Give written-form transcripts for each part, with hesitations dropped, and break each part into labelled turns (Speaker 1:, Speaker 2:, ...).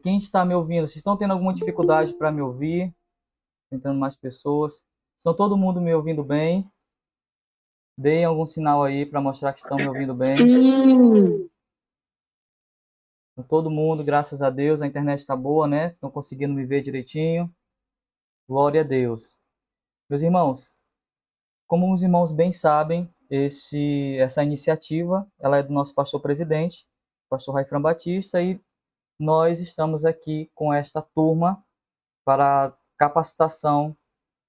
Speaker 1: Quem está me ouvindo? Vocês estão tendo alguma dificuldade para me ouvir? Tentando mais pessoas. Estão todo mundo me ouvindo bem? Deem algum sinal aí para mostrar que estão me ouvindo bem.
Speaker 2: Sim.
Speaker 1: Todo mundo, graças a Deus, a internet está boa, né? Estão conseguindo me ver direitinho. Glória a Deus. Meus irmãos, como os irmãos bem sabem, essa iniciativa, ela é do nosso pastor presidente, pastor Raifran Batista, e nós estamos aqui com esta turma para capacitação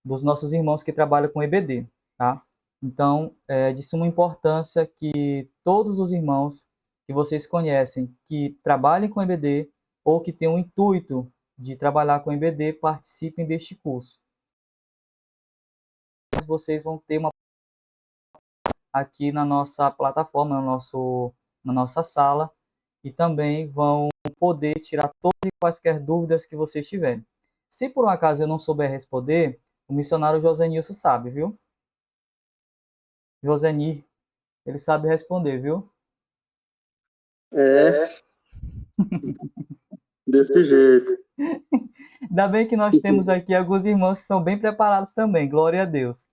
Speaker 1: dos nossos irmãos que trabalham com EBD, tá? Então, é de suma importância que todos os irmãos que vocês conhecem que trabalhem com EBD ou que tenham o intuito de trabalhar com EBD participem deste curso. Vocês vão ter uma aqui na nossa plataforma, na nossa sala, e também vão poder tirar todas e quaisquer dúvidas que vocês tiverem. Se por um acaso eu não souber responder, o missionário José Nilson sabe, viu? Josenir, ele sabe responder, viu?
Speaker 2: É, desse jeito.
Speaker 1: Ainda bem que nós temos aqui alguns irmãos que são bem preparados também, glória a Deus.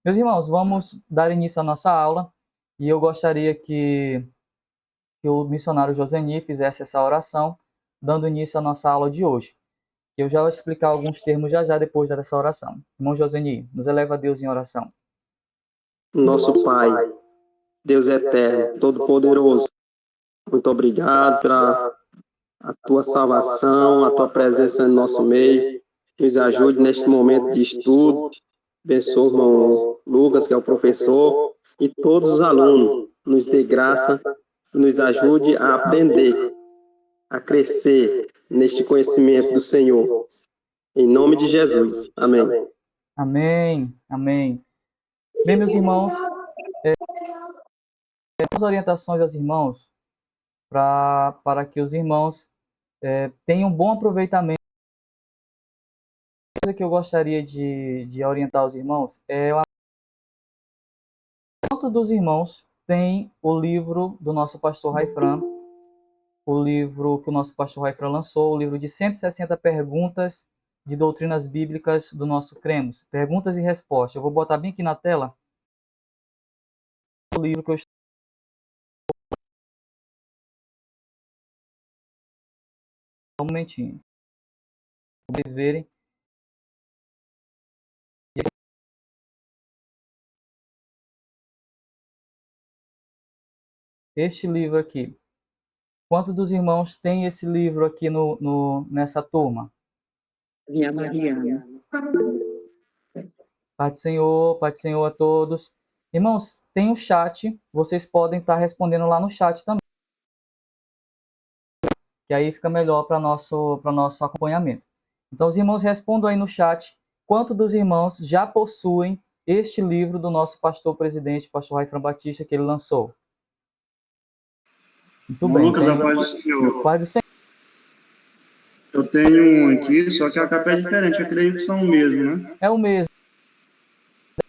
Speaker 1: Meus irmãos, vamos dar início à nossa aula e eu gostaria que o missionário Josenir fizesse essa oração, dando início à nossa aula de hoje. Eu já vou explicar alguns termos já depois dessa oração. Irmão Josenir, nos eleva a Deus em oração.
Speaker 2: Nosso Pai, Deus eterno, todo-poderoso, muito obrigado pela a tua salvação, a tua presença no nosso meio. Nos ajude neste momento de estudo. Abençoe o irmão Lucas, que é o professor, e todos os alunos. Nos dê graça, nos ajude a aprender, a crescer neste conhecimento do Senhor. Em nome de Jesus. Amém.
Speaker 1: Amém, amém. Bem, meus irmãos, as orientações aos irmãos para que os irmãos tenham um bom aproveitamento. A coisa que eu gostaria de orientar os irmãos é quanto dos irmãos tem o livro do nosso pastor Raifran, o livro que o nosso pastor Raifran lançou, o livro de 160 perguntas de doutrinas bíblicas do nosso Cremos, perguntas e respostas. Eu vou botar bem aqui na tela o livro que eu estou. Um momentinho. Para vocês verem. Este livro aqui. Quantos dos irmãos tem esse livro aqui nessa turma?
Speaker 2: Minha Mariana.
Speaker 1: Pai do Senhor a todos. Irmãos, tem o chat, vocês podem estar respondendo lá no chat também, que aí fica melhor para nosso acompanhamento. Então, os irmãos respondam aí no chat quantos dos irmãos já possuem este livro do nosso pastor presidente, pastor Raifran Batista, que ele lançou. Muito bem.
Speaker 3: Lucas, a paz do Senhor.
Speaker 1: Paz do Senhor.
Speaker 3: Eu tenho um aqui, só que a capa é diferente. Eu creio que são o mesmo, né?
Speaker 1: É o mesmo.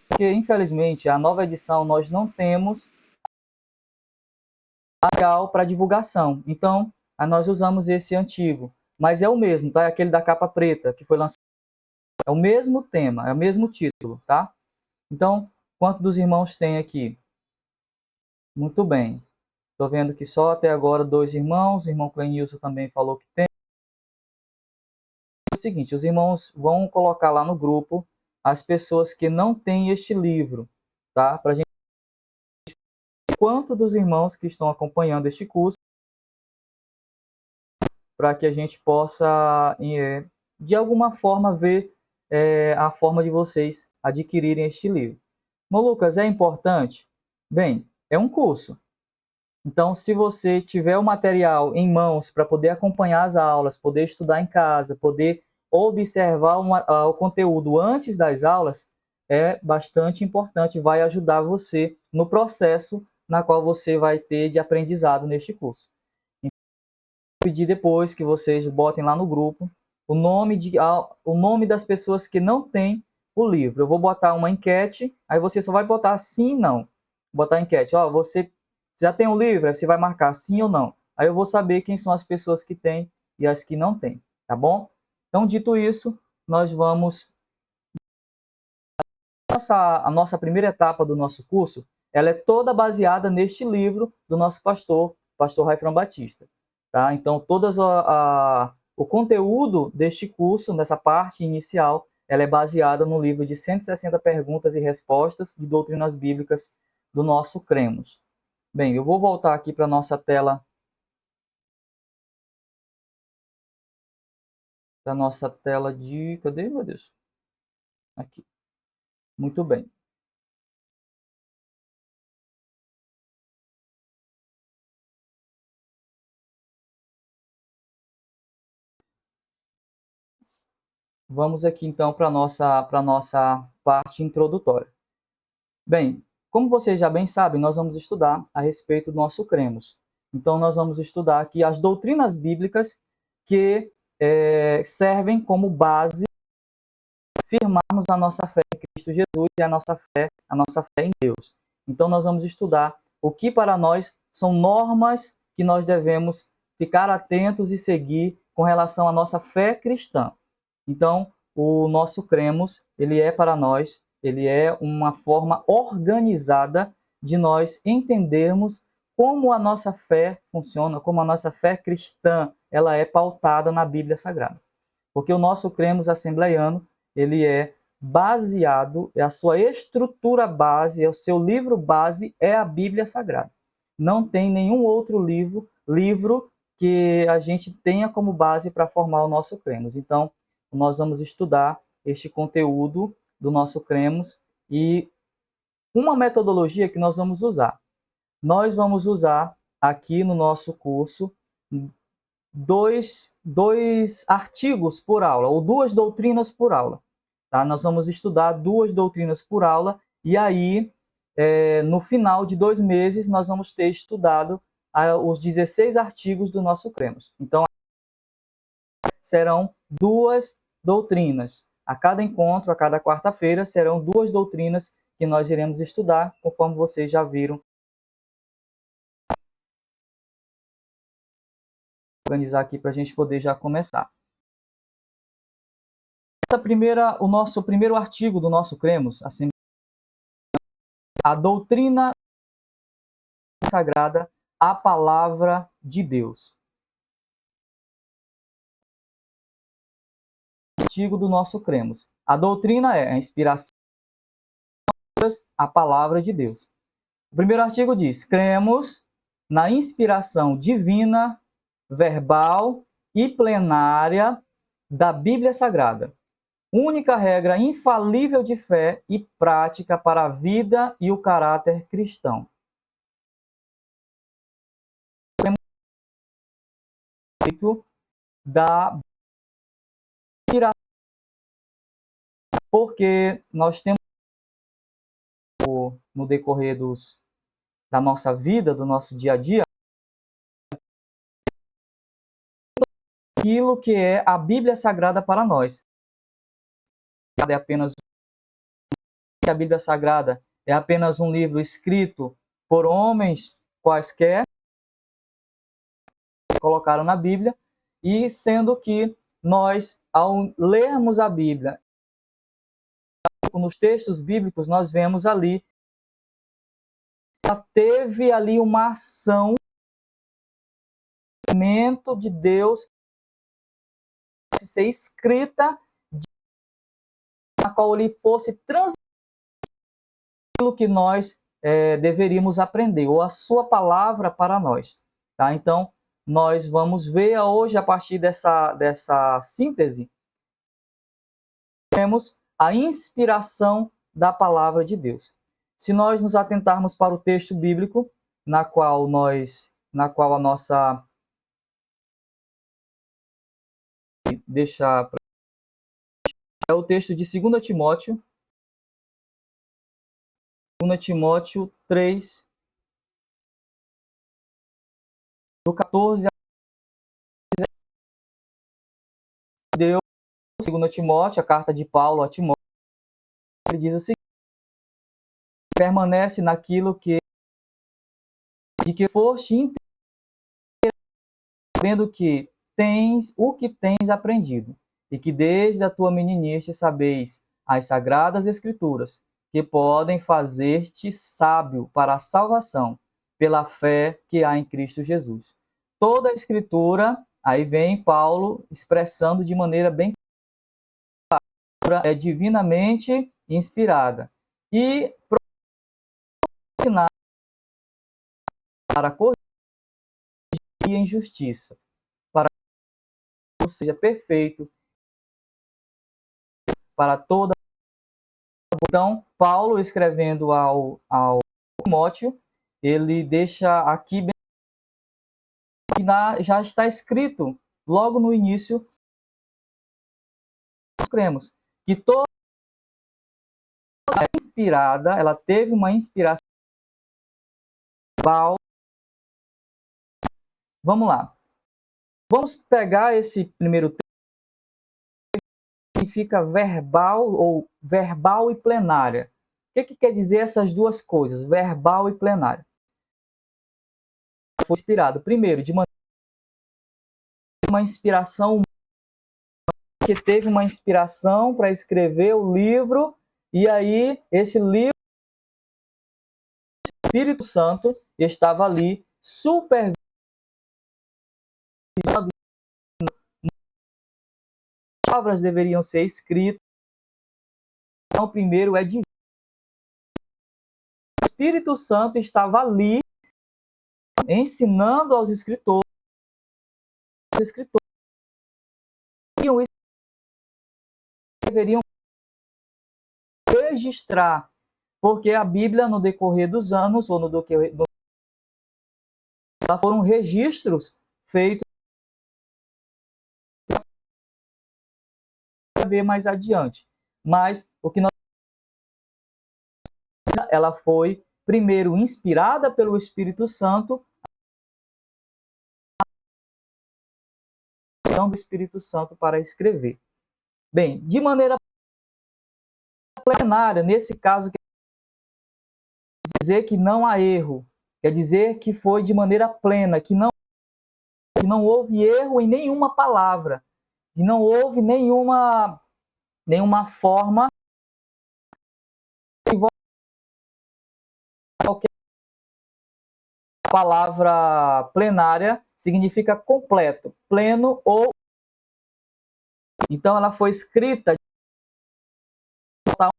Speaker 1: Porque, infelizmente, a nova edição nós não temos material para divulgação. Então, nós usamos esse antigo. Mas é o mesmo, tá? É aquele da capa preta, que foi lançado. É o mesmo tema, é o mesmo título, tá? Então, quantos dos irmãos tem aqui? Muito bem. Estou vendo que só até agora 2 irmãos. O irmão Clenilson também falou que tem. É o seguinte, os irmãos vão colocar lá no grupo as pessoas que não têm este livro, tá? Para a gente quanto dos irmãos que estão acompanhando este curso, para que a gente possa, de alguma forma, ver a forma de vocês adquirirem este livro. Mas, Lucas, é importante? Bem, é um curso. Então, se você tiver o material em mãos para poder acompanhar as aulas, poder estudar em casa, poder observar o conteúdo antes das aulas, é bastante importante, vai ajudar você no processo na qual você vai ter de aprendizado neste curso. Então, eu vou pedir depois que vocês botem lá no grupo o nome das pessoas que não têm o livro. Eu vou botar uma enquete, aí você só vai botar sim e não. Vou botar a enquete, você já tem um livro? Aí você vai marcar sim ou não. Aí eu vou saber quem são as pessoas que têm e as que não têm, tá bom? Então, dito isso, nós vamos... A nossa primeira etapa do nosso curso, ela é toda baseada neste livro do nosso pastor Raifran Batista. Tá? Então, o conteúdo deste curso, nessa parte inicial, ela é baseada no livro de 160 perguntas e respostas de doutrinas bíblicas do nosso Cremos. Bem, eu vou voltar aqui para a nossa tela. Para a nossa tela de... Cadê, meu Deus? Aqui. Muito bem. Vamos aqui, então, para a nossa parte introdutória. Bem, como vocês já bem sabem, nós vamos estudar a respeito do nosso Cremos. Então, nós vamos estudar aqui as doutrinas bíblicas que servem como base para firmarmos a nossa fé em Cristo Jesus e a nossa fé em Deus. Então, nós vamos estudar o que para nós são normas que nós devemos ficar atentos e seguir com relação à nossa fé cristã. Então, o nosso Cremos, ele é para nós, ele é uma forma organizada de nós entendermos como a nossa fé funciona, como a nossa fé cristã, ela é pautada na Bíblia Sagrada. Porque o nosso Cremos assembleiano, ele é baseado, a sua estrutura base, o seu livro base é a Bíblia Sagrada. Não tem nenhum outro livro que a gente tenha como base para formar o nosso Cremos. Então, nós vamos estudar este conteúdo do nosso Cremos e uma metodologia que nós vamos usar. Nós vamos usar aqui no nosso curso dois artigos por aula, ou 2 doutrinas por aula. Tá? Nós vamos estudar 2 doutrinas por aula e aí, no final de 2 meses, nós vamos ter estudado os 16 artigos do nosso Cremos. Então, serão 2 doutrinas. A cada encontro, a cada quarta-feira, serão 2 doutrinas que nós iremos estudar, conforme vocês já viram. Vou organizar aqui para a gente poder já começar. O nosso primeiro artigo do nosso Cremos, assim, a doutrina sagrada, a palavra de Deus. Artigo do nosso Cremos. A doutrina é a inspiração, a palavra de Deus. O primeiro artigo diz: cremos na inspiração divina, verbal e plenária da Bíblia Sagrada. Única regra infalível de fé e prática para a vida e o caráter cristão. Da porque nós temos no decorrer da nossa vida, do nosso dia a dia, aquilo que é a Bíblia Sagrada para nós. É apenas a Bíblia Sagrada é apenas um livro escrito por homens quaisquer que colocaram na Bíblia, e sendo que nós, ao lermos a Bíblia, nos textos bíblicos, nós vemos ali teve ali uma ação de Deus ser escrita na qual ele fosse transmitir aquilo que nós deveríamos aprender, ou a sua palavra para nós. Tá? Então, nós vamos ver hoje, a partir dessa síntese, temos a inspiração da palavra de Deus. Se nós nos atentarmos para o texto bíblico, na qual a nossa... É o texto de 2 Timóteo, 2 Timóteo 3, do 14 a 16. 2 Timóteo, a carta de Paulo a Timóteo, ele diz o seguinte: permanece naquilo de que foste inteiro, vendo que o que tens aprendido, e que desde a tua meninice sabeis as sagradas escrituras, que podem fazer-te sábio para a salvação, pela fé que há em Cristo Jesus. Toda a escritura, aí vem Paulo expressando de maneira bem clara, é divinamente inspirada e para corrigir a injustiça, para que seja perfeito para toda. Então, Paulo, escrevendo ao Timóteo, ele deixa aqui bem que já está escrito logo no início, nós cremos que toda inspirada, ela teve uma inspiração. Vamos lá. Vamos pegar esse primeiro texto que significa verbal ou verbal e plenária. O que quer dizer essas duas coisas, verbal e plenária? Foi inspirado, primeiro, de uma inspiração, que teve uma inspiração para escrever o livro, e aí esse livro, o Espírito Santo estava ali supervisionando. As palavras deveriam ser escritas. Então, o primeiro é divino. O Espírito Santo estava ali ensinando aos escritores. Os escritores deveriam registrar, porque a Bíblia, no decorrer dos anos, ou no decorrer foram registros feitos para ver mais adiante. Mas o que nós, ela foi primeiro inspirada pelo Espírito Santo, do Espírito Santo para escrever. Bem, de maneira plenária, nesse caso, quer dizer que não há erro, quer dizer que foi de maneira plena, que não houve erro em nenhuma palavra, e não houve nenhuma forma de qualquer palavra plenária significa completo, pleno ou. Então ela foi escrita de uma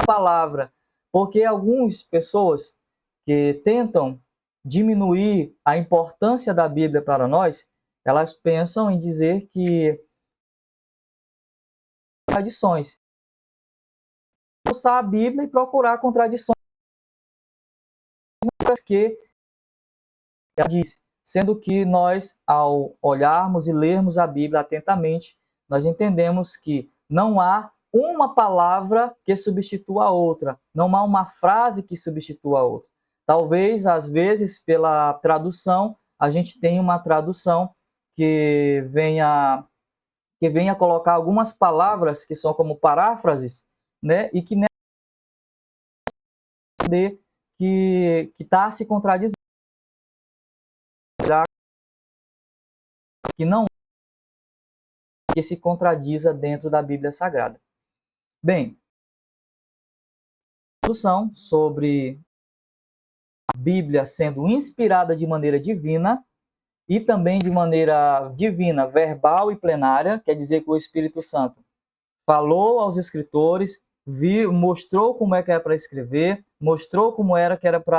Speaker 1: palavra, porque algumas pessoas que tentam diminuir a importância da Bíblia para nós, elas pensam em dizer que contradições. Usar a Bíblia e procurar contradições que ela diz, sendo que nós, ao olharmos e lermos a Bíblia atentamente, nós entendemos que não há uma palavra que substitua a outra, não há uma frase que substitua a outra. Talvez, às vezes, pela tradução, a gente tenha uma tradução que venha colocar algumas palavras que são como paráfrases, né, e que está se contradizendo, que não que se contradiza dentro da Bíblia Sagrada. Bem, discussão sobre a Bíblia sendo inspirada de maneira divina e também de maneira divina, verbal e plenária, quer dizer que o Espírito Santo falou aos escritores, mostrou como é que era para escrever, mostrou como era que era para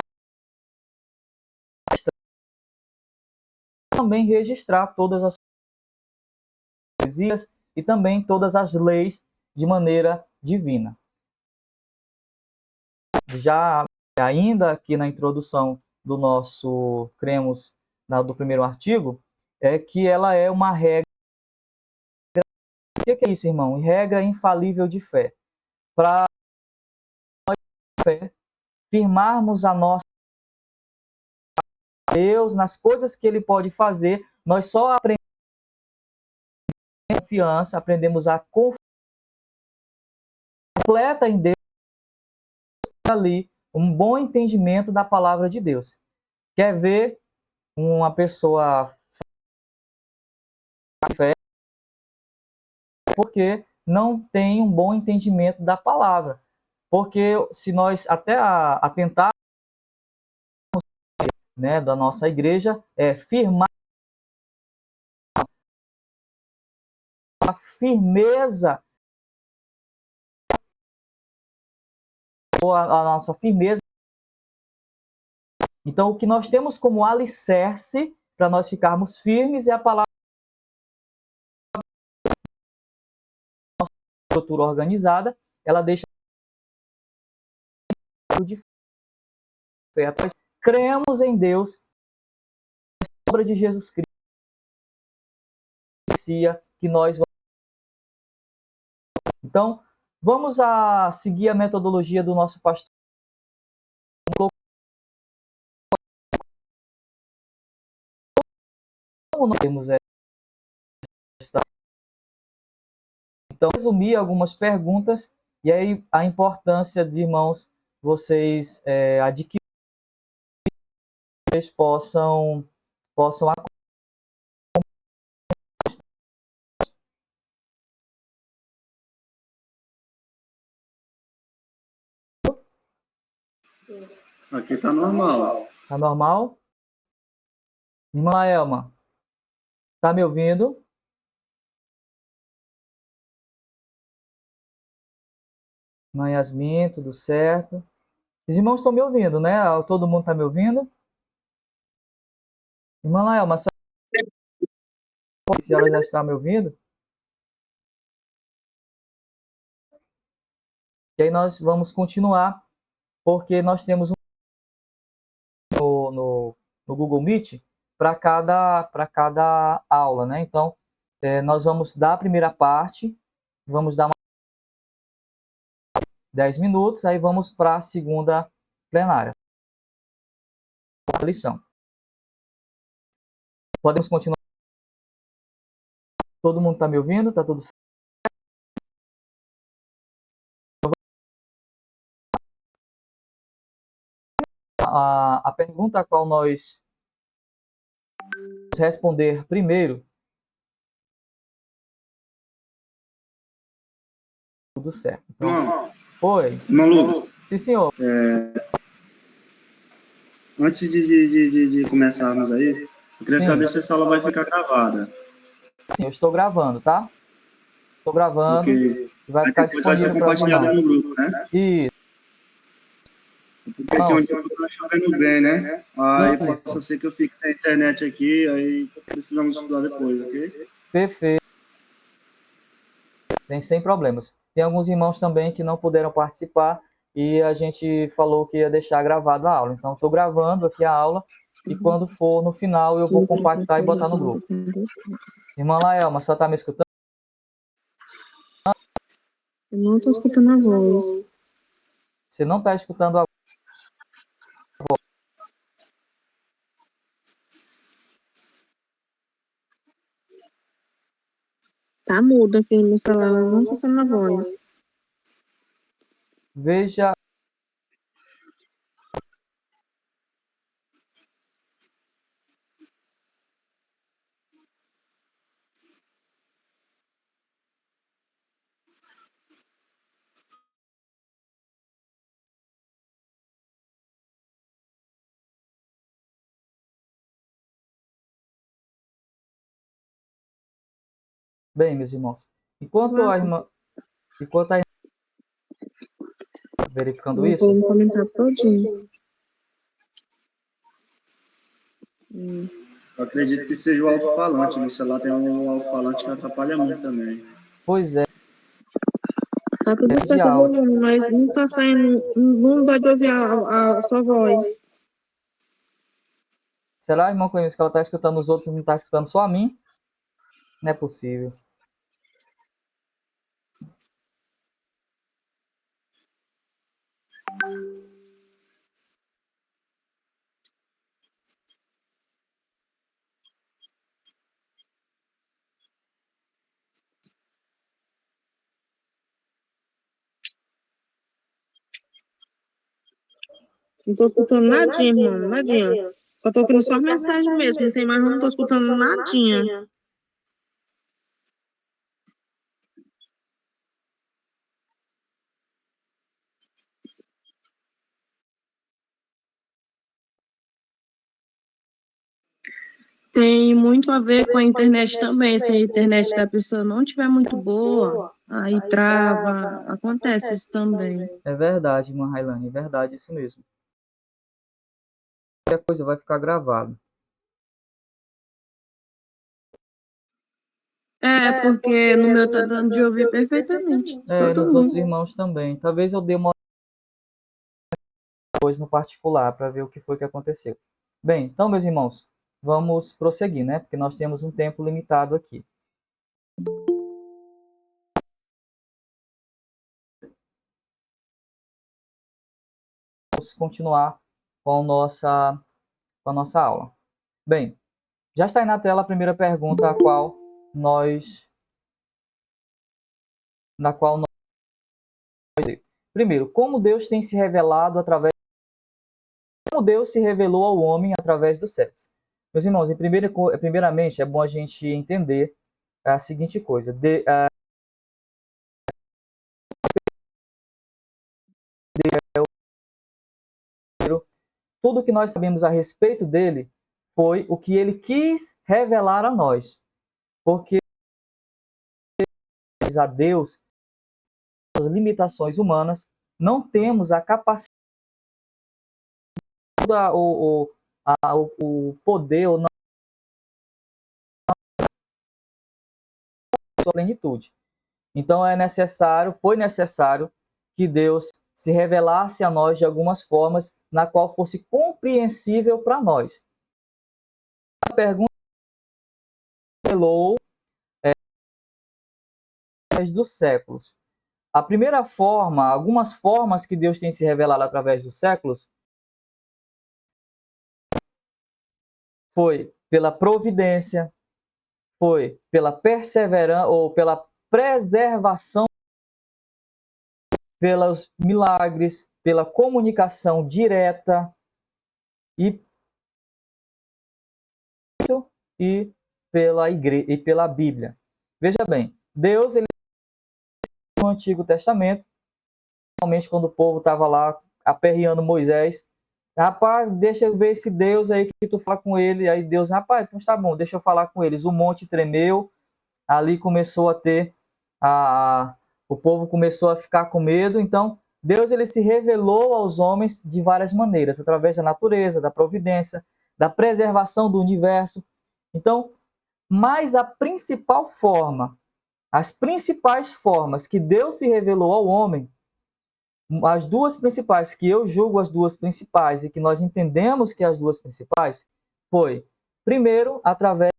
Speaker 1: também registrar todas as poesias e também todas as leis de maneira divina. Já ainda aqui na introdução do nosso cremos do primeiro artigo, é que ela é uma regra. O que é isso, irmão? Regra infalível de fé. Para nós, fé, firmarmos a nossa Deus nas coisas que Ele pode fazer, nós só aprendemos confiança, aprendemos a confiar completa em Deus ali, um bom entendimento da palavra de Deus. Quer ver uma pessoa fé porque não tem um bom entendimento da palavra. Porque se nós até atentarmos, né, da nossa igreja, firmar a firmeza, ou a nossa firmeza. Então, o que nós temos como alicerce para nós ficarmos firmes é a palavra estrutura organizada, ela deixa de fé. Nós cremos em Deus, a obra de Jesus Cristo, que nós vamos. Então, vamos a seguir a metodologia do nosso pastor. Como nós temos esta. Então, resumir algumas perguntas e aí a importância de, irmãos, vocês adquirirem, vocês possam
Speaker 3: Aqui tá normal.
Speaker 1: Tá normal? Irmã Elma, tá me ouvindo? Irmã Yasmin, tudo certo? Os irmãos estão me ouvindo, né? Todo mundo está me ouvindo? Irmã Laelma, se ela já está me ouvindo? E aí nós vamos continuar, porque nós temos no Google Meet para cada aula, né? Então, nós vamos dar a primeira parte, vamos dar 10 minutos, aí vamos para a segunda plenária. Lição. Podemos continuar? Todo mundo está me ouvindo? Está tudo certo? A pergunta a qual nós vamos responder primeiro. Tudo certo. Então, oi.
Speaker 3: Irmão Lucas.
Speaker 1: Sim, senhor.
Speaker 3: Antes de começarmos aí, eu queria saber se essa aula vai ficar gravada.
Speaker 1: Sim, eu estou gravando, tá? Estou gravando.
Speaker 3: Porque
Speaker 1: e vai ficar
Speaker 3: depois vai ser
Speaker 1: disponível para
Speaker 3: compartilhado no grupo, né?
Speaker 1: Isso.
Speaker 3: Porque aqui onde eu tô chovendo bem, né? Aí possa ser que eu fique sem internet aqui, aí precisamos estudar depois, ok?
Speaker 1: Perfeito. Tem sem problemas. Tem alguns irmãos também que não puderam participar e a gente falou que ia deixar gravado a aula. Então, estou gravando aqui a aula e quando for no final eu vou compactar e botar no grupo. Irmã Laelma, só está me escutando?
Speaker 4: Eu não estou escutando a voz.
Speaker 1: Você não está escutando a voz?
Speaker 4: Tá mudo aqui no meu celular, não estou escutando a voz.
Speaker 1: Veja. Bem, meus irmãos, enquanto a irmã verificando isso,
Speaker 4: vou comentar todinho.
Speaker 3: Eu acredito que seja o alto-falante. No celular tem um alto-falante que atrapalha muito também.
Speaker 1: pois é,
Speaker 4: Tá tudo certo, volume, mas não tá saindo, não dá de ouvir a sua voz.
Speaker 1: será, irmão Clemens, que ela está escutando os outros e não está escutando só a mim? Não é possível.
Speaker 4: Não tô escutando nadinha, irmão, nadinha. Só tô ouvindo só mensagem mesmo, não tem mais, não tô escutando nadinha. Tem muito a ver com a internet também. Se a internet da pessoa não estiver muito boa, aí trava. Acontece isso também.
Speaker 1: É verdade, irmã Railane, é verdade, isso mesmo. Qualquer coisa vai ficar gravado.
Speaker 4: Porque no meu tá dando de ouvir perfeitamente. Todo
Speaker 1: Nos outros
Speaker 4: mundo.
Speaker 1: irmãos também. Talvez eu dê uma coisa no particular para ver o que foi que aconteceu. Bem, então, meus irmãos, vamos prosseguir, né? Porque nós temos um tempo limitado aqui. Vamos continuar com a nossa aula. Bem, já está aí na tela a primeira pergunta, na qual nós primeiro, como Deus tem se revelado através como Deus se revelou ao homem através do sexo. Meus irmãos, primeiramente é bom a gente entender a seguinte coisa: tudo que nós sabemos a respeito dele foi o que ele quis revelar a nós. Porque a Deus, as limitações humanas, não temos a capacidade, o poder ou não sua plenitude. Então foi necessário que Deus se revelasse a nós de algumas formas na qual fosse compreensível para nós. A pergunta revelou dos séculos. A primeira forma, algumas formas que Deus tem se revelado através dos séculos, foi pela providência, foi pela perseverança ou pela preservação, pelos milagres, pela comunicação direta e pela igreja e pela Bíblia. Veja bem, Deus, ele no Antigo Testamento, principalmente quando o povo estava lá aperreando Moisés, rapaz, deixa eu ver esse Deus aí que tu fala com ele. Aí Deus, rapaz, então tá bom, deixa eu falar com eles. O monte tremeu, ali começou a ter o povo começou a ficar com medo. Então Deus, ele se revelou aos homens de várias maneiras, através da natureza, da providência, da preservação do universo. Então, mas a principal forma, as principais formas que Deus se revelou ao homem, as duas principais, que eu julgo as duas principais e que nós entendemos que as duas principais, foi, primeiro, através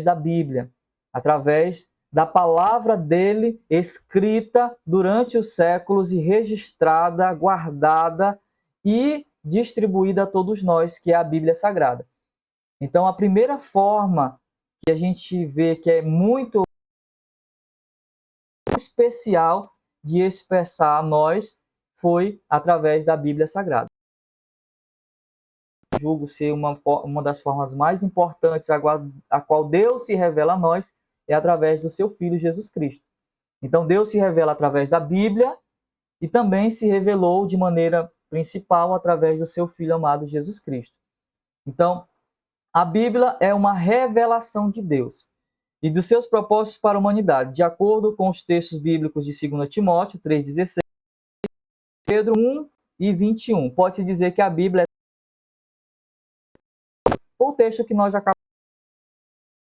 Speaker 1: da Bíblia, através da palavra dele escrita durante os séculos e registrada, guardada e distribuída a todos nós, que é a Bíblia Sagrada. Então, a primeira forma que a gente vê que é muito especial de expressar a nós foi através da Bíblia Sagrada. Eu julgo ser uma das formas mais importantes a qual Deus se revela a nós é através do seu Filho Jesus Cristo. Então, Deus se revela através da Bíblia e também se revelou de maneira principal através do seu Filho amado Jesus Cristo. Então, a Bíblia é uma revelação de Deus e dos seus propósitos para a humanidade, de acordo com os textos bíblicos de 2 Timóteo 3,16, Pedro 1 e 21. Pode-se dizer que a Bíblia é o texto que nós acabamos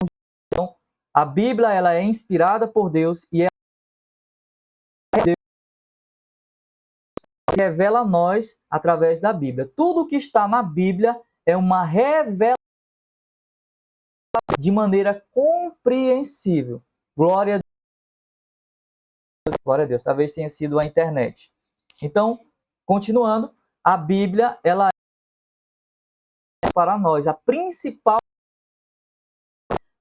Speaker 1: de ler. Então, a Bíblia, ela é inspirada por Deus e Deus revela a nós através da Bíblia. Tudo que está na Bíblia é uma revelação de maneira compreensível. Glória a Deus. Glória a Deus. Talvez tenha sido a internet. Então, continuando, a Bíblia, ela é para nós a principal.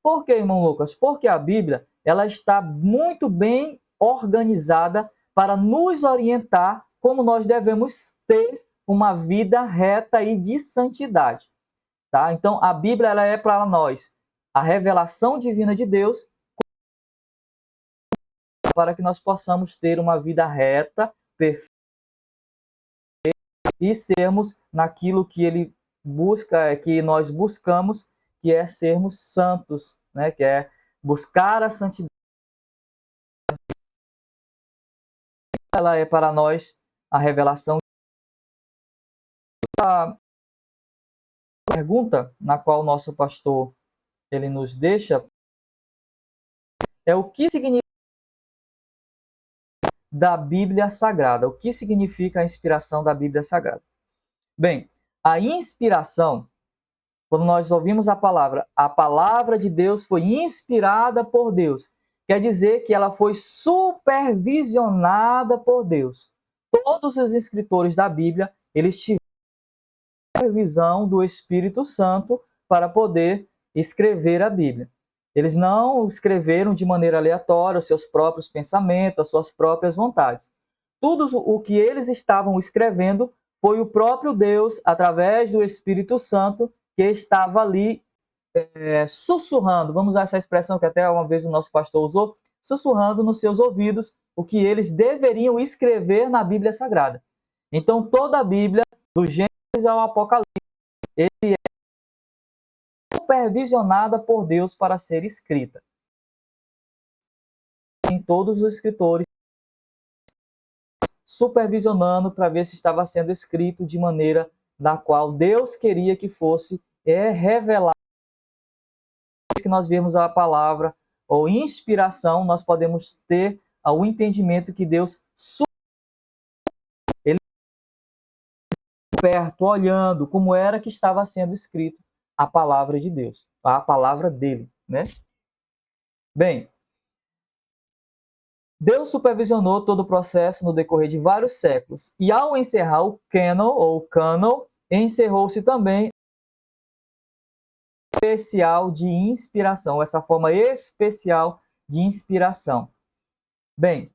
Speaker 1: Por que, irmão Lucas? Porque a Bíblia, ela está muito bem organizada para nos orientar como nós devemos ter uma vida reta e de santidade. Tá? Então, a Bíblia, ela é para nós a revelação divina de Deus para que nós possamos ter uma vida reta, perfeita e sermos naquilo que Ele que nós buscamos, que é sermos santos, né? Que é buscar a santidade. Ela é para nós a revelação. A pergunta na qual o nosso pastor ele nos deixa é o que significa da Bíblia Sagrada? O que significa a inspiração da Bíblia Sagrada? Bem, a inspiração, quando nós ouvimos a palavra de Deus foi inspirada por Deus. Quer dizer que ela foi supervisionada por Deus. Todos os escritores da Bíblia, eles tiveram a supervisão do Espírito Santo para poder escrever a Bíblia. Eles não escreveram de maneira aleatória os seus próprios pensamentos, as suas próprias vontades. Tudo o que eles estavam escrevendo foi o próprio Deus, através do Espírito Santo, que estava ali sussurrando, vamos usar essa expressão que até uma vez o nosso pastor usou, sussurrando nos seus ouvidos o que eles deveriam escrever na Bíblia Sagrada. Então, toda a Bíblia, do Gênesis ao Apocalipse, ele é supervisionada por Deus para ser escrita. Em todos os escritores supervisionando para ver se estava sendo escrito de maneira da qual Deus queria que fosse revelado. Que nós vemos a palavra ou inspiração, nós podemos ter o entendimento que Deus ele perto, olhando como era que estava sendo escrito a palavra de Deus, a palavra dele, né? Bem, Deus supervisionou todo o processo no decorrer de vários séculos, e ao encerrar o cânon, encerrou-se também especial de inspiração, essa forma especial de inspiração. Bem,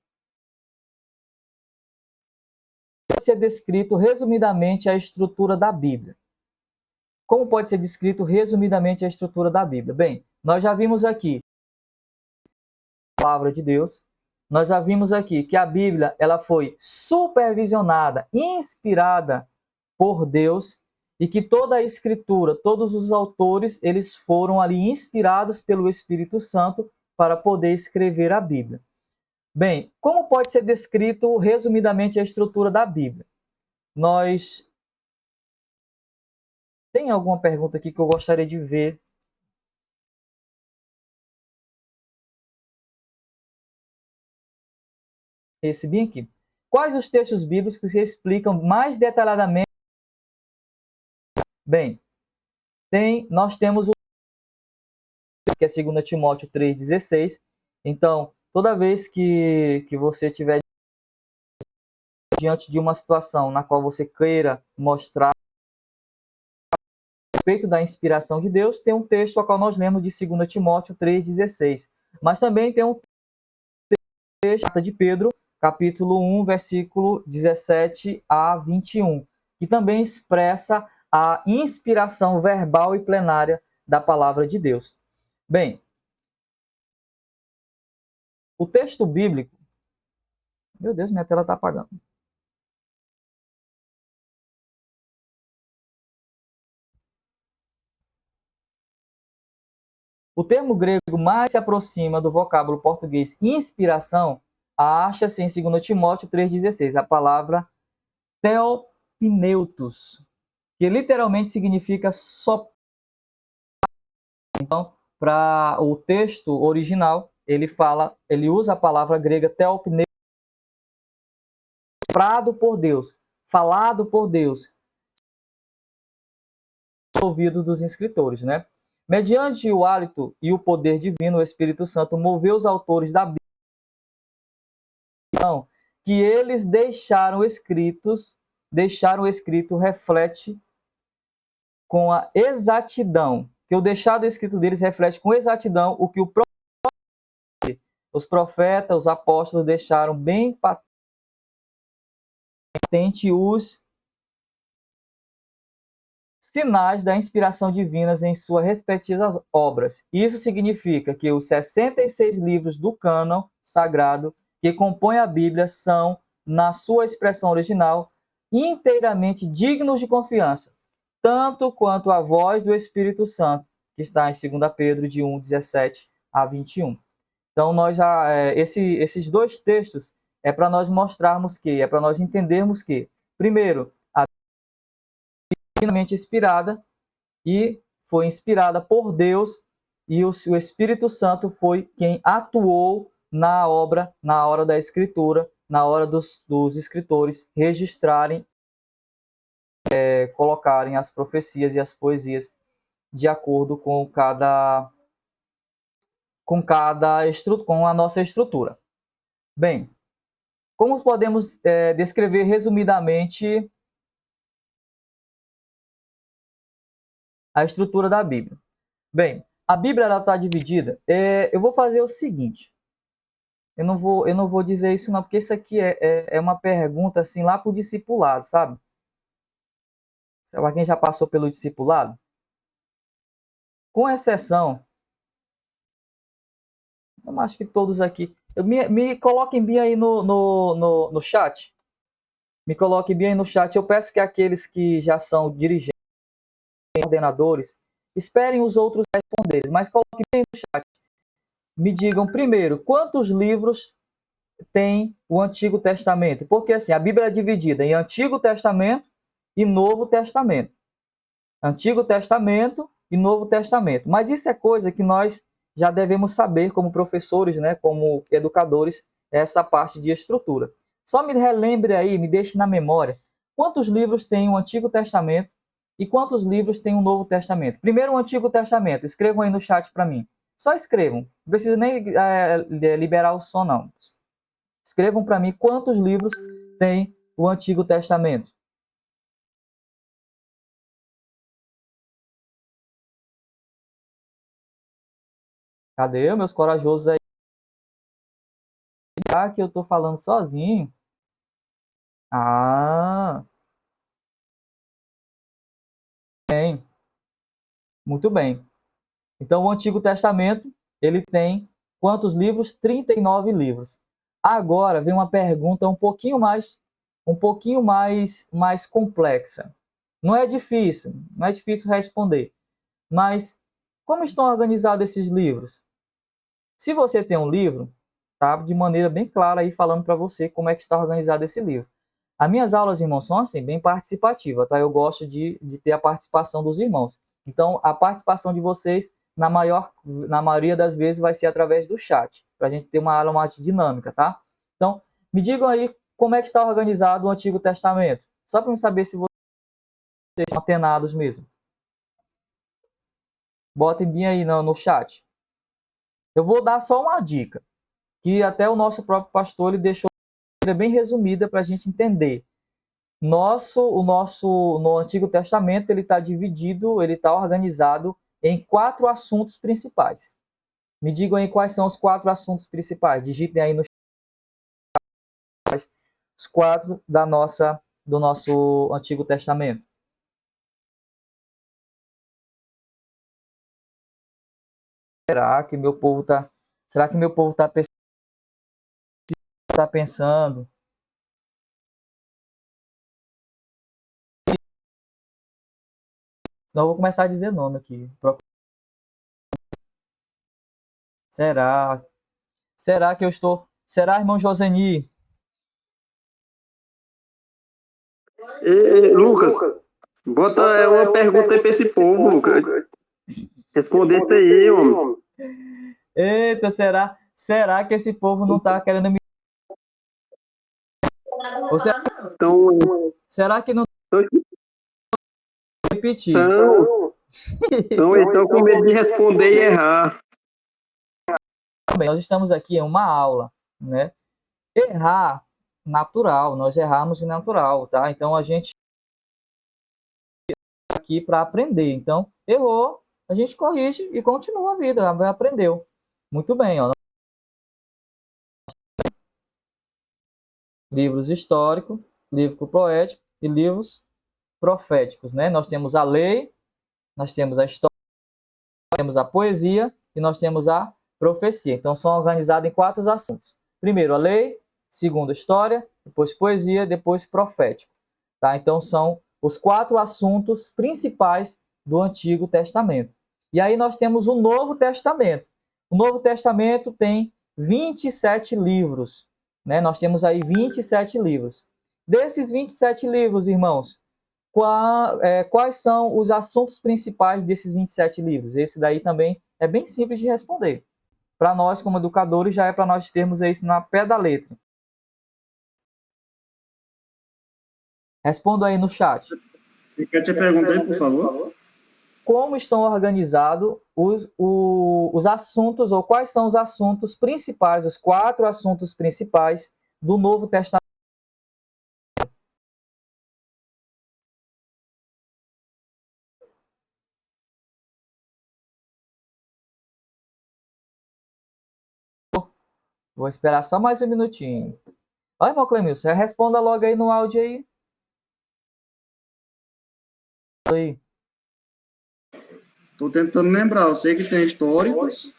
Speaker 1: pode ser descrito resumidamente a estrutura da Bíblia. Como pode ser descrito resumidamente a estrutura da Bíblia? Bem, nós já vimos aqui a palavra de Deus, nós já vimos aqui que a Bíblia ela foi supervisionada, inspirada por Deus, e que toda a escritura, todos os autores, eles foram ali inspirados pelo Espírito Santo para poder escrever a Bíblia. Bem, como pode ser descrito resumidamente a estrutura da Bíblia? Tem alguma pergunta aqui que eu gostaria de ver? Esse bem aqui. Quais os textos bíblicos que explicam mais detalhadamente? Bem, nós temos o que é 2 Timóteo 3,16. Então, toda vez que você estiver diante de uma situação na qual você queira mostrar a respeito da inspiração de Deus, tem um texto ao qual nós lemos de 2 Timóteo 3,16. Mas também tem um texto de Pedro, capítulo 1, versículo 17 a 21, que também expressa a inspiração verbal e plenária da palavra de Deus. Bem, o texto bíblico... Meu Deus, minha tela está apagando. O termo grego mais se aproxima do vocábulo português inspiração acha-se em 2 Timóteo 3,16, a palavra theopneutos, que literalmente significa soprar. Então, para o texto original, ele usa a palavra grega theopneutos, soprado por Deus, falado por Deus, ouvido dos escritores, né? Mediante o hálito e o poder divino, o Espírito Santo moveu os autores da Bíblia que eles deixaram escrito reflete com a exatidão, que o deixado escrito deles reflete com exatidão o que os profetas, os apóstolos deixaram bem patente os sinais da inspiração divina em suas respectivas obras. Isso significa que os 66 livros do cânon sagrado que compõem a Bíblia são, na sua expressão original, inteiramente dignos de confiança. tanto quanto a voz do Espírito Santo, que está em 2 Pedro, de 1, 17 a 21. Então, esses dois textos é para nós mostrarmos que, é para nós entendermos que, primeiro, a Bíblia é divinamente inspirada e foi inspirada por Deus, e o Espírito Santo foi quem atuou na obra, na hora da escritura, na hora dos escritores registrarem, colocarem as profecias e as poesias de acordo com a nossa estrutura. Bem, como podemos descrever resumidamente a estrutura da Bíblia? Bem, a Bíblia está dividida. Eu vou fazer o seguinte. Eu não vou dizer isso não, porque isso aqui é uma pergunta assim lá para o discipulado, sabe? Para quem já passou pelo discipulado. Com exceção, eu acho que todos aqui. Me coloquem bem aí no chat. Me coloquem bem aí no chat. Eu peço que aqueles que já são dirigentes, coordenadores, esperem os outros responderem, mas coloquem bem no chat. Me digam primeiro, quantos livros tem o Antigo Testamento? Porque assim, a Bíblia é dividida em Antigo Testamento e Novo Testamento. Antigo Testamento e Novo Testamento. Mas isso é coisa que nós já devemos saber como professores, né, como educadores, essa parte de estrutura. Só me relembre aí, me deixe na memória, quantos livros tem o Antigo Testamento e quantos livros tem o Novo Testamento? Primeiro o Antigo Testamento, escrevam aí no chat para mim. Só escrevam, não precisa nem liberar o som não. Escrevam para mim quantos livros tem o Antigo Testamento. Cadê meus corajosos aí? Já que eu estou falando sozinho. Ah, bem. Muito bem. Então, o Antigo Testamento, ele tem quantos livros? 39 livros. Agora vem uma pergunta um pouquinho mais complexa. Não é difícil responder. Mas como estão organizados esses livros? Se você tem um livro, tá de maneira bem clara aí falando para você como é que está organizado esse livro. As minhas aulas, irmãos, são assim, bem participativas, tá? Eu gosto de ter a participação dos irmãos. Então, a participação de vocês, na maioria das vezes, vai ser através do chat, para a gente ter uma aula mais dinâmica, tá? Então, me digam aí como é que está organizado o Antigo Testamento, só para eu saber se vocês estão atenados mesmo. Botem bem aí no chat. Eu vou dar só uma dica, que até o nosso próprio pastor ele deixou bem resumida para a gente entender. No Antigo Testamento ele está dividido, ele está organizado em 4 assuntos principais. Me digam aí quais são os 4 assuntos principais. Digitem aí no chat os 4 do nosso Antigo Testamento. Será que meu povo está pensando? Senão eu vou começar a dizer nome aqui. Será? Será que eu estou... Será, irmão Joseni?
Speaker 2: Lucas, bota uma pergunta aí para esse povo, Lucas. Responder isso aí, homem.
Speaker 1: Eita, será que esse povo não está querendo me... Ou será que não repetir?
Speaker 2: Então com medo de responder e errar.
Speaker 1: Bem, nós estamos aqui em uma aula, né? Errar, natural, nós erramos em natural, tá? Então a gente aqui para aprender. Então, errou, a gente corrige e continua a vida, aprendeu. Muito bem, ó. Livros históricos, livro poético e livros proféticos, né? Nós temos a lei, nós temos a história, nós temos a poesia e nós temos a profecia. Então, são organizados em 4 assuntos. Primeiro, a lei. Segundo, a história. Depois, poesia. Depois, profético. Tá? Então, são os 4 assuntos principais do Antigo Testamento. E aí nós temos o Novo Testamento. O Novo Testamento tem 27 livros, né? Nós temos aí 27 livros. Desses 27 livros, irmãos, quais são os assuntos principais desses 27 livros? Esse daí também é bem simples de responder. Para nós, como educadores, já é para nós termos isso na pé da letra. Responda aí no chat.
Speaker 3: Quer te perguntar, por favor?
Speaker 1: Como estão organizados os assuntos, ou quais são os assuntos principais, os 4 assuntos principais do Novo Testamento? Vou esperar só mais um minutinho. Olha, irmão Clemilson, responda logo aí no áudio aí.
Speaker 3: Estou tentando lembrar. Eu sei que tem históricos.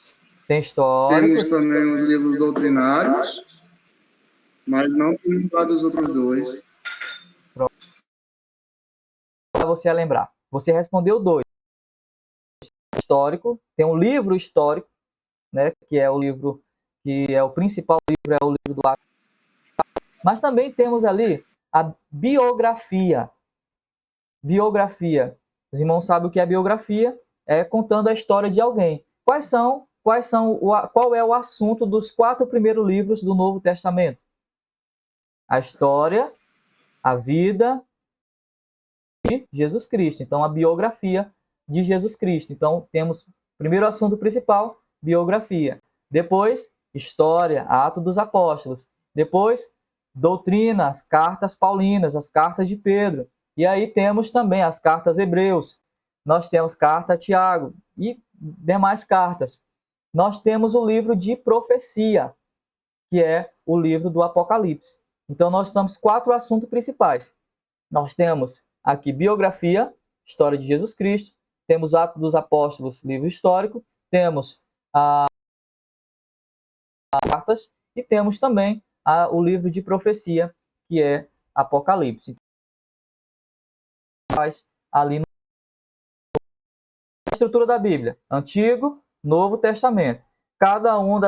Speaker 1: Tem história.
Speaker 3: Temos também os livros doutrinários, mas não tem lembrado os outros 2.
Speaker 1: Para você lembrar. Você respondeu 2. Histórico. Tem um livro histórico, né? Que é o livro que é o principal livro, é o livro do Atos. Mas também temos ali a biografia. Biografia. Os irmãos sabem o que é biografia? É contando a história de alguém. Qual é o assunto dos 4 primeiros livros do Novo Testamento? A história, a vida de Jesus Cristo. Então, a biografia de Jesus Cristo. Então, temos primeiro assunto principal, biografia. Depois, história, Atos dos Apóstolos. Depois, doutrina, as cartas paulinas, as cartas de Pedro. E aí temos também as cartas Hebreus. Nós temos carta a Tiago e demais cartas. Nós temos o livro de profecia, que é o livro do Apocalipse. Então, nós temos 4 assuntos principais. Nós temos aqui biografia, história de Jesus Cristo. Temos Atos dos Apóstolos, livro histórico. Temos cartas e temos também o livro de profecia, que é Apocalipse. Ali na estrutura da Bíblia, Antigo, Novo Testamento. Cada um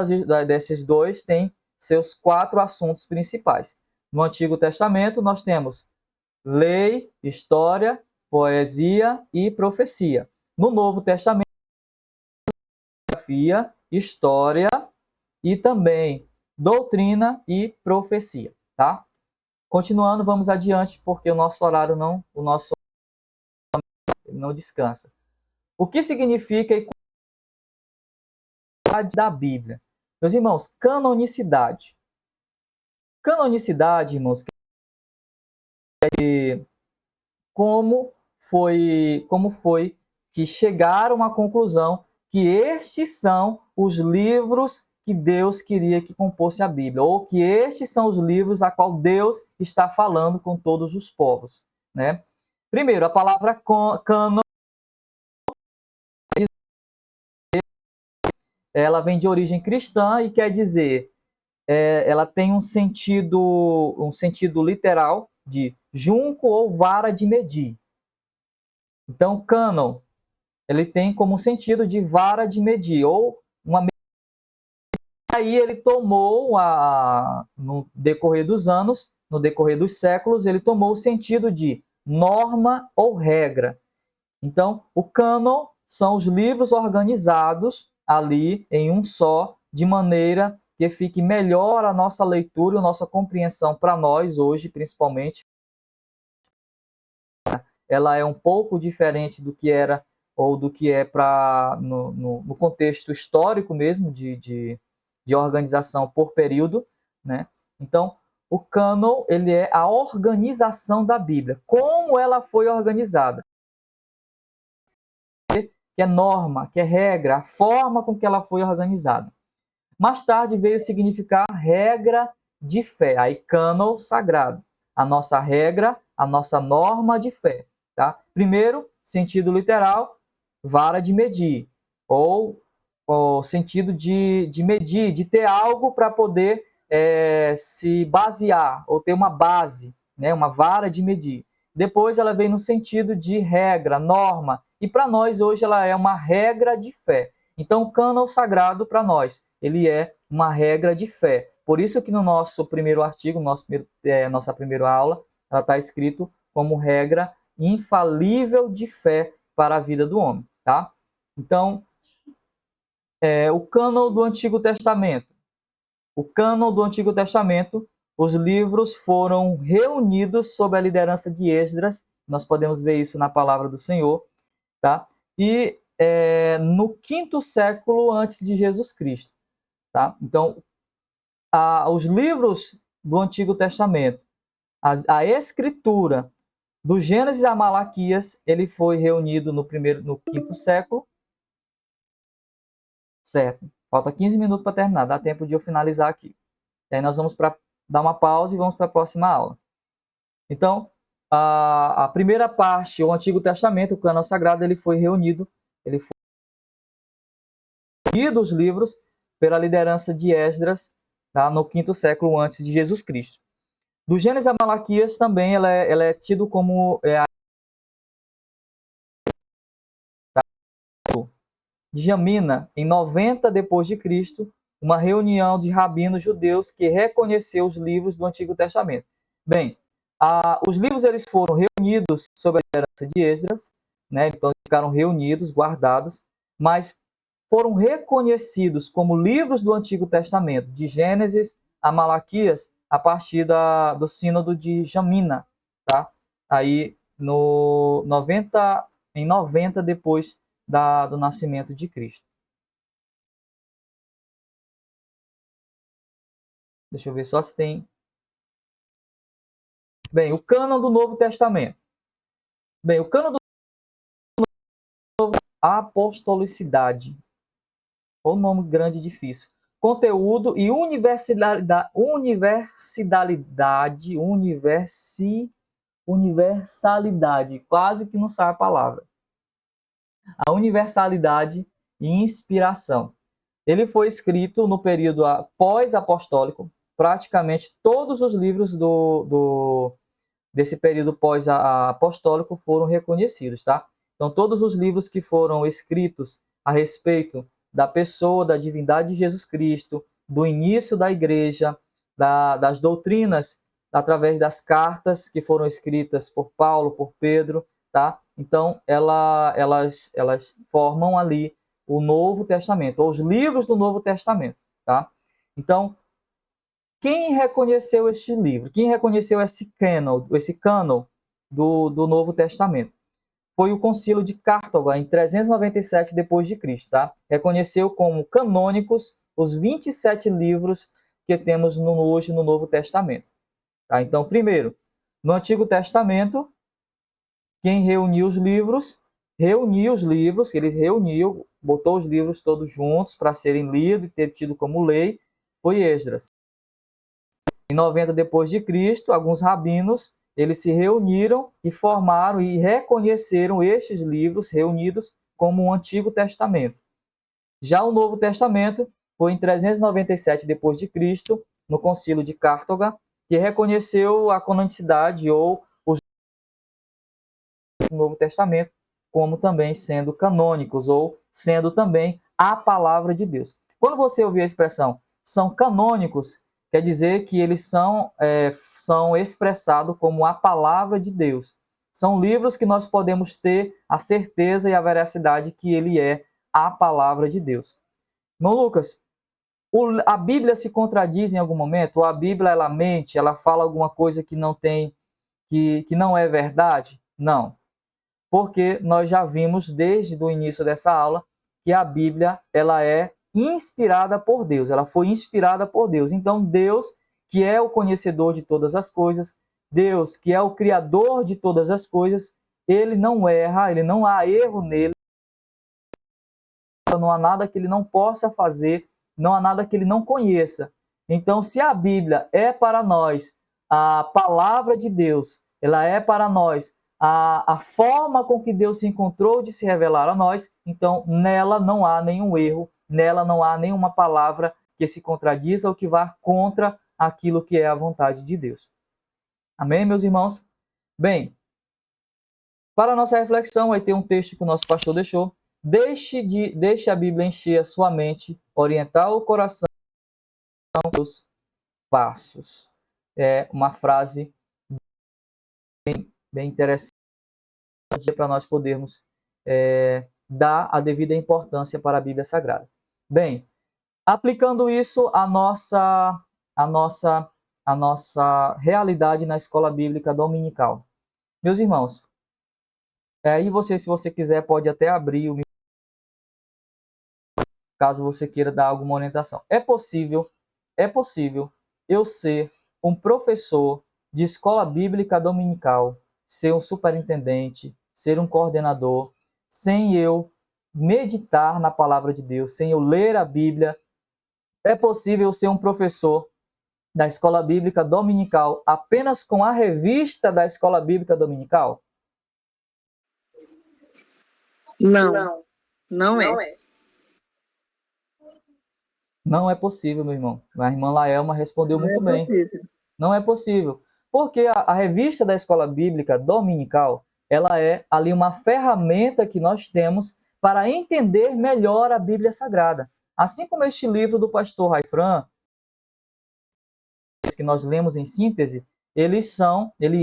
Speaker 1: desses 2 tem seus 4 assuntos principais. No Antigo Testamento, nós temos lei, história, poesia e profecia. No Novo Testamento, biografia, história e também doutrina e profecia, tá? Continuando, vamos adiante, porque o nosso horário não descansa. O que significa a qualidade da Bíblia? Meus irmãos, canonicidade. Canonicidade, irmãos, é como foi que chegaram à conclusão que estes são os livros que Deus queria que compôsse a Bíblia, ou que estes são os livros a qual Deus está falando com todos os povos, né? Primeiro, a palavra cânon, ela vem de origem cristã e quer dizer, ela tem um sentido literal de junco ou vara de medir. Então, cânon, ele tem como sentido de vara de medir, ou uma. Aí ele tomou, no decorrer dos anos, no decorrer dos séculos, ele tomou o sentido de norma ou regra. Então, o cânon são os livros organizados ali em um só, de maneira que fique melhor a nossa leitura, a nossa compreensão para nós hoje, principalmente. Ela é um pouco diferente do que era, ou do que é no contexto histórico mesmo, de organização por período, né? Então, o cânon, ele é a organização da Bíblia. Como ela foi organizada. Que é norma, que é regra, a forma com que ela foi organizada. Mais tarde veio significar regra de fé, aí cânon sagrado. A nossa regra, a nossa norma de fé. Tá? Primeiro, sentido literal, vara de medir, ou sentido de medir, de ter algo para poder se basear, ou ter uma base, né? Uma vara de medir. Depois ela veio no sentido de regra, norma, e para nós hoje ela é uma regra de fé. Então o cânon sagrado para nós, ele é uma regra de fé. Por isso que no nosso primeiro artigo, nossa primeira aula, ela está escrito como regra infalível de fé para a vida do homem, tá? Então, o cânon do Antigo Testamento. O cânon do Antigo Testamento, os livros foram reunidos sob a liderança de Esdras, nós podemos ver isso na palavra do Senhor, tá? E no 5º século antes de Jesus Cristo, tá? Então, os livros do Antigo Testamento, a escritura do Gênesis a Malaquias, ele foi reunido no 5º século, certo? Falta 15 minutos para terminar, dá tempo de eu finalizar aqui. E aí nós vamos dar uma pausa e vamos para a próxima aula. Então, a primeira parte, o Antigo Testamento, o cânon sagrado, ele foi reunido os livros pela liderança de Esdras, tá? No 5º século antes de Jesus Cristo. Do Gênesis a Malaquias também ela é tido como de Jamina, em 90 depois de Cristo, uma reunião de rabinos judeus que reconheceu os livros do Antigo Testamento. Bem, os livros eles foram reunidos sob a liderança de Esdras, né? Então ficaram reunidos, guardados, mas foram reconhecidos como livros do Antigo Testamento, de Gênesis a Malaquias, a partir do sínodo de Jamina, tá? Aí em 90 depois do nascimento de Cristo. Deixa eu ver só se tem. Bem, o cânon do Novo Testamento. Bem, o cânon do Novo apostolicidade. Qual o nome grande e difícil? Conteúdo e universalidade, quase que não sai a palavra. A universalidade e inspiração. Ele foi escrito no período pós-apostólico. Praticamente todos os livros desse período pós-apostólico foram reconhecidos, tá? Então, todos os livros que foram escritos a respeito da pessoa, da divindade de Jesus Cristo, do início da igreja, das doutrinas, através das cartas que foram escritas por Paulo, por Pedro, tá? Então, elas formam ali o Novo Testamento, ou os livros do Novo Testamento, tá? Então, quem reconheceu este livro? Quem reconheceu esse cânon do Novo Testamento? Foi o Concílio de Cartago, em 397 d.C., tá? Reconheceu como canônicos os 27 livros que temos hoje no Novo Testamento. Tá? Então, primeiro, no Antigo Testamento, quem reuniu os livros, ele reuniu, botou os livros todos juntos para serem lidos e ter tido como lei, foi Esdras. Em 90 depois de Cristo, alguns rabinos, eles se reuniram e formaram e reconheceram estes livros reunidos como o Antigo Testamento. Já o Novo Testamento foi em 397 depois de Cristo, no Concílio de Cartago, que reconheceu a canonicidade ou os do Novo Testamento como também sendo canônicos ou sendo também a palavra de Deus. Quando você ouvir a expressão são canônicos, quer dizer que eles são expressados como a palavra de Deus. São livros que nós podemos ter a certeza e a veracidade que ele é a palavra de Deus. Irmão Lucas, a Bíblia se contradiz em algum momento? Ou a Bíblia ela mente, ela fala alguma coisa que não tem, que não é verdade? Não. Porque nós já vimos desde o início dessa aula que a Bíblia ela é inspirada por Deus, ela foi inspirada por Deus. Então, Deus, que é o conhecedor de todas as coisas, Deus, que é o criador de todas as coisas, ele não erra, ele não há erro nele, não há nada que ele não possa fazer, não há nada que ele não conheça. Então, se a Bíblia é para nós a palavra de Deus, ela é para nós a forma com que Deus se encontrou de se revelar a nós, então nela não há nenhum erro, nela não há nenhuma palavra que se contradiza ou que vá contra aquilo que é a vontade de Deus. Amém, meus irmãos? Bem, Para a nossa reflexão, vai ter um texto que o nosso pastor deixou. Deixe a Bíblia encher a sua mente, orientar o coração dos passos. É uma frase bem interessante para nós podermos dar a devida importância para a Bíblia Sagrada. Bem, aplicando isso à nossa realidade na escola bíblica dominical. Meus irmãos, aí se você quiser, pode até abrir o caso você queira dar alguma orientação. É possível eu ser um professor de escola bíblica dominical, ser um superintendente, ser um coordenador, sem eu meditar na palavra de Deus, sem eu ler a Bíblia. É possível eu ser um professor da escola bíblica dominical apenas com a revista da escola bíblica dominical?
Speaker 4: Não, não é.
Speaker 1: Não é possível, meu irmão. A irmã Laelma respondeu
Speaker 4: Não é
Speaker 1: muito bem.
Speaker 4: possível.
Speaker 1: Não é possível. Porque a revista da escola bíblica dominical, ela é ali uma ferramenta que nós temos para entender melhor a Bíblia Sagrada. Assim como este livro do pastor Raifran, que nós lemos em síntese, ele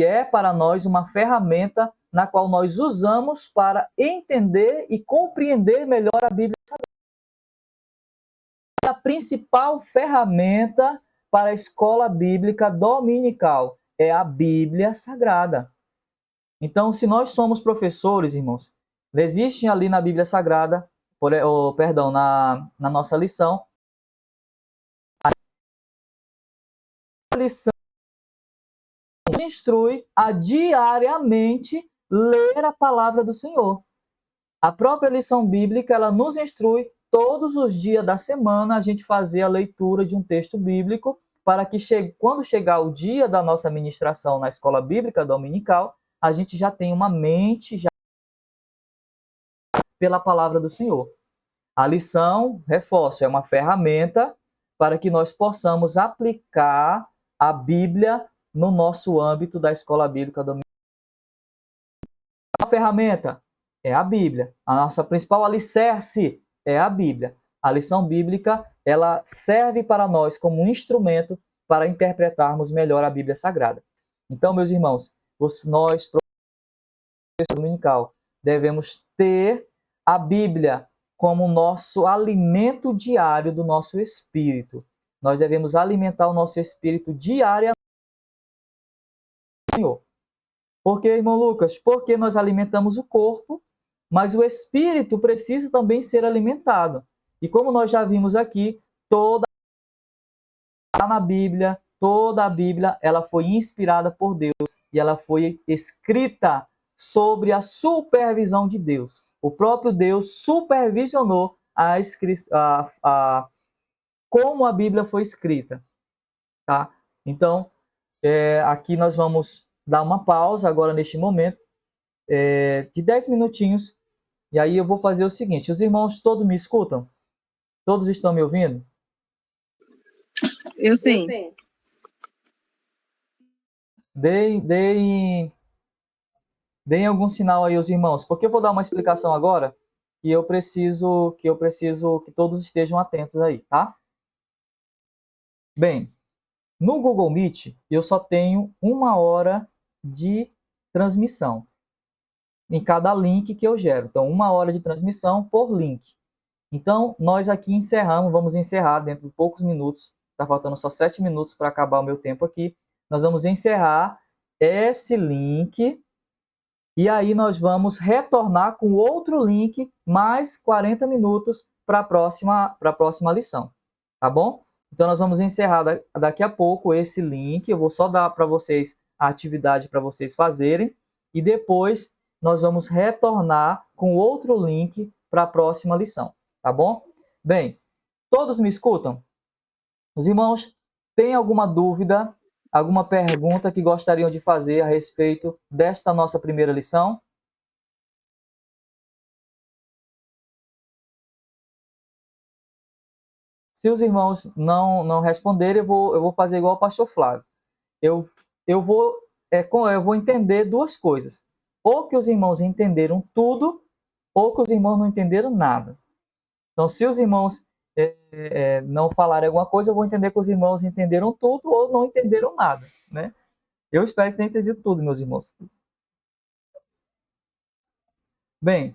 Speaker 1: é para nós uma ferramenta na qual nós usamos para entender e compreender melhor a Bíblia Sagrada. A principal ferramenta para a escola bíblica dominical é a Bíblia Sagrada. Então, se nós somos professores, irmãos, existem ali na Bíblia Sagrada, na nossa lição, a lição nos instrui a diariamente ler a palavra do Senhor. A própria lição bíblica, ela nos instrui todos os dias da semana a gente fazer a leitura de um texto bíblico para que quando chegar o dia da nossa ministração na escola bíblica dominical, a gente já tenha uma mente já pela palavra do Senhor. A lição, reforço, é uma ferramenta para que nós possamos aplicar a Bíblia no nosso âmbito da escola bíblica dominical. A ferramenta é a Bíblia. A nossa principal alicerce é a Bíblia. A lição bíblica, ela serve para nós como um instrumento para interpretarmos melhor a Bíblia Sagrada. Então, meus irmãos, nós, professores dominical, devemos ter a Bíblia como nosso alimento diário do nosso espírito. Nós devemos alimentar o nosso espírito diariamente. Senhor. Por que, irmão Lucas? Porque nós alimentamos o corpo, mas o espírito precisa também ser alimentado. E como nós já vimos aqui, toda a Bíblia, ela foi inspirada por Deus e ela foi escrita sobre a supervisão de Deus. O próprio Deus supervisionou como a Bíblia foi escrita. Tá? Então, aqui nós vamos dar uma pausa agora neste momento, de 10 minutinhos, e aí eu vou fazer o seguinte: os irmãos todos me escutam? Todos estão me ouvindo?
Speaker 4: Eu sim.
Speaker 1: Deem algum sinal aí os irmãos, porque eu vou dar uma explicação agora que eu preciso que todos estejam atentos aí, tá? Bem, no Google Meet eu só tenho 1 hora de transmissão em cada link que eu gero. Então, 1 hora de transmissão por link. Então, nós aqui vamos encerrar dentro de poucos minutos. Está faltando só 7 minutos para acabar o meu tempo aqui. Nós vamos encerrar esse link e aí nós vamos retornar com outro link mais 40 minutos para a próxima lição. Tá bom? Então, nós vamos encerrar daqui a pouco esse link. Eu vou só dar para vocês a atividade para vocês fazerem e depois nós vamos retornar com outro link para a próxima lição. Tá bom? Bem, todos me escutam? Os irmãos têm alguma dúvida, alguma pergunta que gostariam de fazer a respeito desta nossa primeira lição? Se os irmãos não responderem, eu vou fazer igual o pastor Flávio. Eu vou entender duas coisas. ou que os irmãos entenderam tudo, ou que os irmãos não entenderam nada. Então, se os irmãos não falarem alguma coisa, eu vou entender que os irmãos entenderam tudo ou não entenderam nada, né? Eu espero que tenham entendido tudo, meus irmãos. Bem,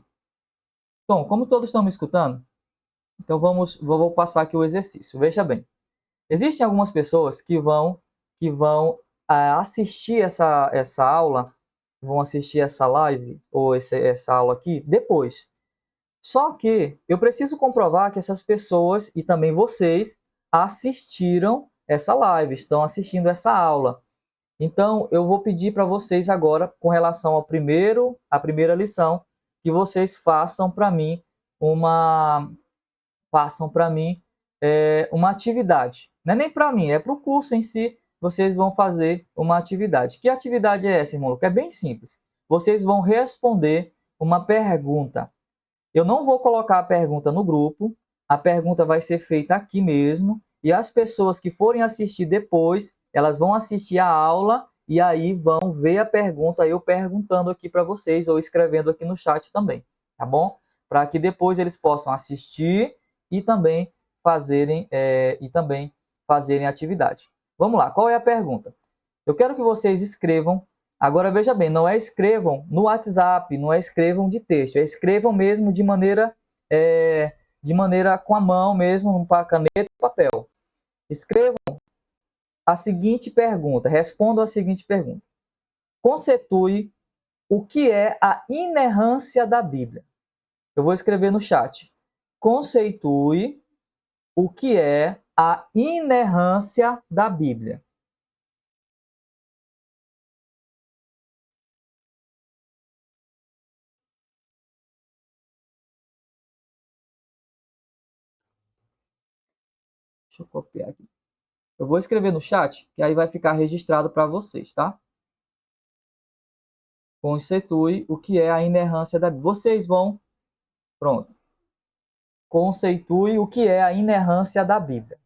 Speaker 1: então, como todos estão me escutando, então vou passar aqui o exercício. Veja bem, existem algumas pessoas que vão assistir essa aula, vão assistir essa live ou essa aula aqui depois. Só que eu preciso comprovar que essas pessoas e também vocês assistiram essa live, estão assistindo essa aula. Então, eu vou pedir para vocês agora, com relação à primeira lição, que vocês façam para mim uma uma atividade. Não é nem para mim, é para o curso em si. Vocês vão fazer uma atividade. Que atividade é essa, irmão? É bem simples. Vocês vão responder uma pergunta. Eu não vou colocar a pergunta no grupo, a pergunta vai ser feita aqui mesmo, e as pessoas que forem assistir depois, elas vão assistir a aula e aí vão ver a pergunta, eu perguntando aqui para vocês, ou escrevendo aqui no chat também, tá bom? Para que depois eles possam assistir e também fazerem a atividade. Vamos lá, qual é a pergunta? Eu quero que vocês escrevam. Agora, veja bem, não é escrevam no WhatsApp, não é escrevam de texto, é escrevam mesmo de maneira com a mão mesmo, com a caneta e papel. Escrevam a seguinte pergunta, respondam a seguinte pergunta. Conceitue o que é a inerrância da Bíblia. Eu vou escrever no chat. Conceitue o que é a inerrância da Bíblia. Deixa eu copiar aqui. Eu vou escrever no chat, que aí vai ficar registrado para vocês, tá? Conceitue o que é a inerrância da Bíblia. Vocês vão... Pronto. Conceitue o que é a inerrância da Bíblia.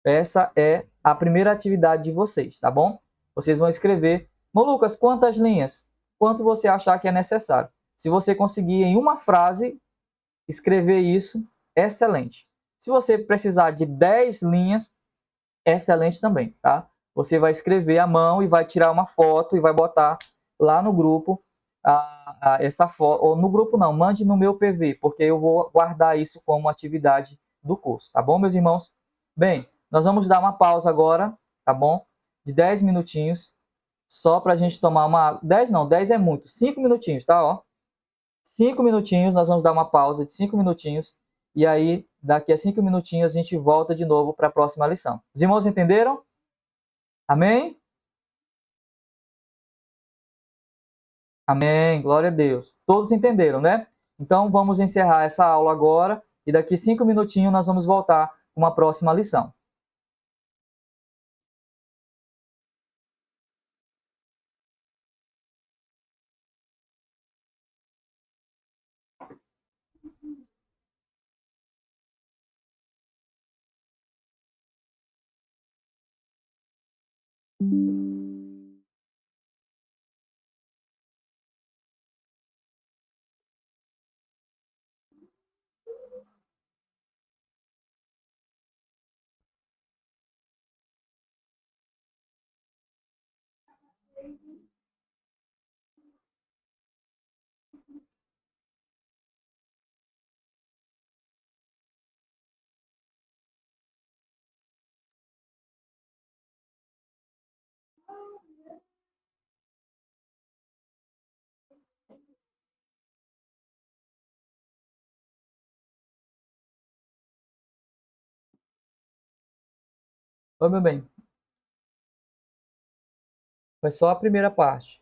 Speaker 1: Essa é a primeira atividade de vocês, tá bom? Vocês vão escrever... Lucas, quantas linhas? Quanto você achar que é necessário. Se você conseguir em uma frase escrever isso, excelente. Se você precisar de 10 linhas, excelente também, tá? Você vai escrever à mão e vai tirar uma foto e vai botar lá no grupo essa foto, ou no grupo não, mande no meu PV, porque eu vou guardar isso como atividade do curso, tá bom, meus irmãos? Bem, nós vamos dar uma pausa agora, tá bom? De 10 minutinhos, só para a gente tomar uma... 10 não, 10 é muito, 5 minutinhos, tá? Ó, 5 minutinhos, nós vamos dar uma pausa de 5 minutinhos, e aí, daqui a 5 minutinhos, a gente volta de novo para a próxima lição. Os irmãos entenderam? Amém? Amém, glória a Deus. Todos entenderam, né? Então, vamos encerrar essa aula agora, e daqui 5 minutinhos nós vamos voltar com uma próxima lição. Oi, meu bem. Foi só a primeira parte.